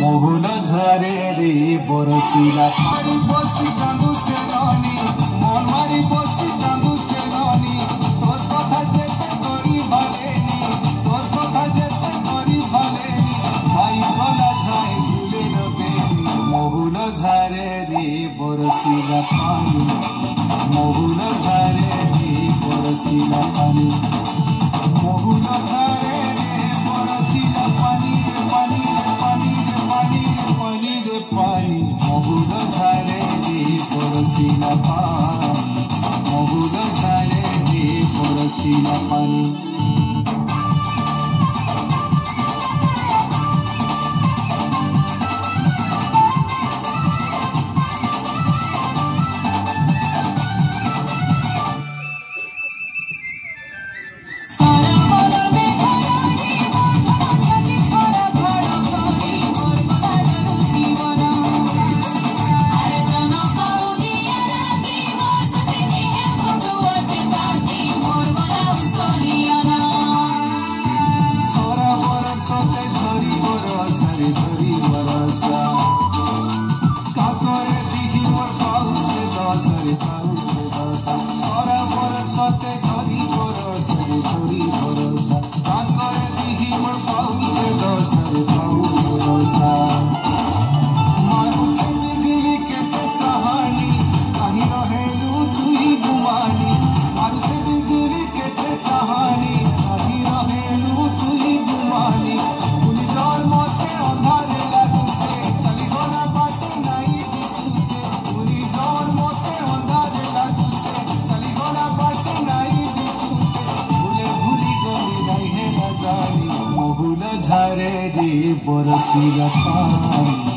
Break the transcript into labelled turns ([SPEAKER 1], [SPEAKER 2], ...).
[SPEAKER 1] महुल झरे रे बरसिला मारी बसी कांदुचे नानी मन मारी बसी कांदुचे नानी तोर कथा जेते करी भालेनी तोर कथा जेते करी भालेनी भाई गला जाए झुले नबेनी महुल झरे रे बरसिला पानी महुल झरे रे बरसिला पानी महुल झरे रे बरसिला पानी पानी महुल झरे रे बरसिला पानी महुल झरे रे बरसिला पानी सोते झरी बरसा रे झरी बरसा काकरे दिखी मोर पाउचे दस रे पाउचे दसा सारा बरसते झरी बरसा रे झरी बरसा काकरे दिखी मोर पाउचे दस रे पाउचे दसा मारुचे दिली केते चाहानी कहीं रहेलु तुई गुमानी मारुचे दिली केते चाहानी कहीं रहेलु तुई गुमानी महुल झरे रे बरसिला पानी